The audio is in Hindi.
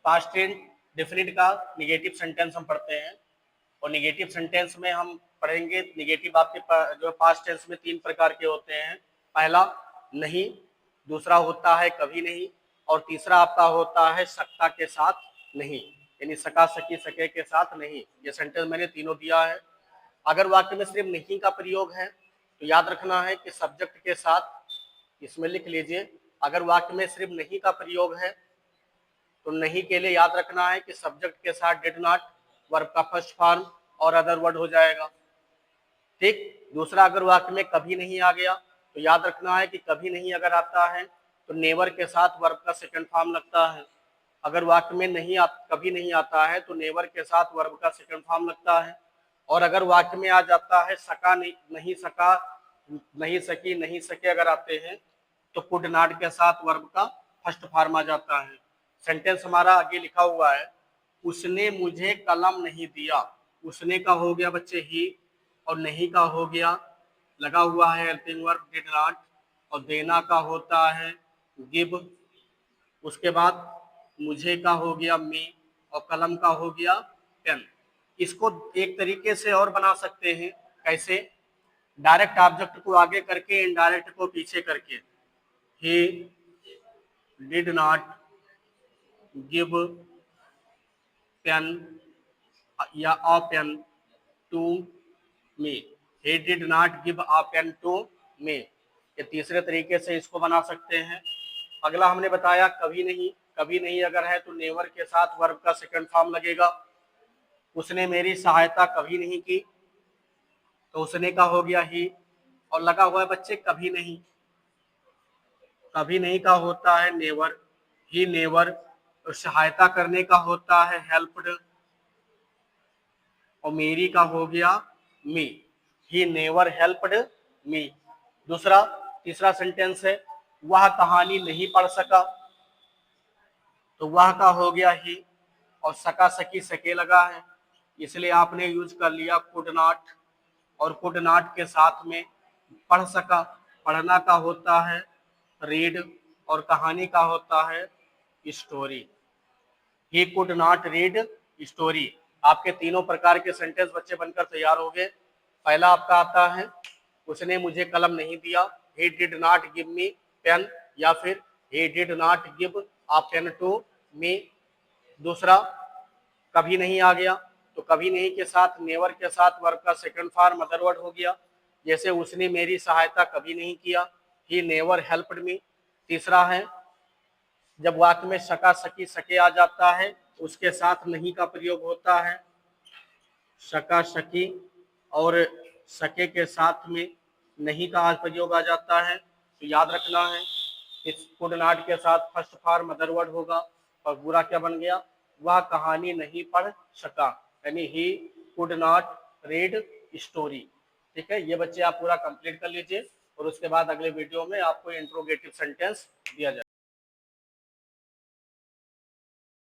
पास्ट टेंस डेफिनिट का निगेटिव सेंटेंस हम पढ़ते हैं, और निगेटिव सेंटेंस में हम पढ़ेंगे निगेटिव आपके जो पास्ट टेंस में 3 प्रकार के होते हैं। पहला नहीं, दूसरा होता है कभी नहीं, और तीसरा आपका होता है सकता के साथ नहीं, यानी सका सकी सके के साथ नहीं। ये सेंटेंस मैंने तीनों दिया है। अगर वाक्य में सिर्फ नहीं का प्रयोग है तो याद रखना है कि सब्जेक्ट के साथ, इसमें लिख लीजिए, अगर वाक्य में सिर्फ नहीं का प्रयोग है तो नहीं के लिए याद रखना है कि सब्जेक्ट के साथ डिड नॉट, वर्ब का फर्स्ट फॉर्म और अदर वर्ड हो जाएगा। ठीक। दूसरा, अगर वाक्य में कभी नहीं आ गया तो याद रखना है कि कभी नहीं अगर आता है तो नेवर के साथ वर्ब का सेकंड फॉर्म लगता है। अगर वाक्य में कभी नहीं आता है तो नेवर के साथ वर्ब का सेकंड फॉर्म लगता है। और अगर वाक्य में आ जाता है सका नहीं सका, नहीं सकी, नहीं सके अगर आते हैं तो कुड नॉट के साथ वर्ब का फर्स्ट फॉर्म आ जाता है। सेंटेंस हमारा आगे लिखा हुआ है, उसने मुझे कलम नहीं दिया। उसने का हो गया बच्चे ही, और नहीं का हो गया लगा हुआ है हेल्पिंग वर्ब डिड नॉट, और देना का होता है गिव। उसके बाद मुझे का हो गया मी, और कलम का हो गया पेन। इसको एक तरीके से और बना सकते हैं, कैसे? डायरेक्ट ऑब्जेक्ट को आगे करके इनडायरेक्ट को पीछे करके। He did not give pen या a pen to me. He did not give a pen to me. ये तीसरे तरीके से इसको बना सकते हैं। अगला हमने बताया कभी नहीं। कभी नहीं अगर है तो नेवर के साथ वर्ब का सेकंड फॉर्म लगेगा। उसने मेरी सहायता कभी नहीं की, तो उसने का हो गया ही, और लगा हुआ है बच्चे कभी नहीं। कभी नहीं का होता है नेवर, ही नेवर, और सहायता करने का होता है हेल्प्ड, और मेरी का हो गया मी। He never helped me. दूसरा, तीसरा सेंटेंस है, वह कहानी नहीं पढ़ सका, तो वह का हो गया ही, और सका सकी सके लगा है, इसलिए आपने यूज कर लिया कुड नॉट, और कुड नॉट के साथ में पढ़ सका। पढ़ना का होता है रीड, और कहानी का होता है story. He could not read story. आपके तीनों प्रकार के सेंटेंस बच्चे बनकर तैयार हो गए। पहला आपका आता है, उसने मुझे कलम नहीं दिया, he did not give me pen, या फिर he did not give a pen to me. दूसरा, कभी नहीं आ गया, तो कभी नहीं के साथ नेवर के साथ वर्ब का सेकंड फॉर्म अदर वर्ड हो गया, जैसे उसने मेरी सहायता कभी नहीं किया, ही नेवर हेल्प्ड मी। तीसरा है, जब वाक्य में सका सकी सके आ जाता है उसके साथ नहीं का प्रयोग होता है, सका सकी और सके के साथ में नहीं का प्रयोग आ जाता है, तो याद रखना है इस कुड नॉट के साथ फर्स्ट फॉर्म अदर वर्ड होगा, और पूरा क्या बन गया, वह कहानी नहीं पढ़ सका, यानी he could not read story. ठीक है, ये बच्चे आप पूरा कंप्लीट कर लीजिए, और उसके बाद अगले वीडियो में आपको इंट्रोगेटिव सेंटेंस दिया जाएगा।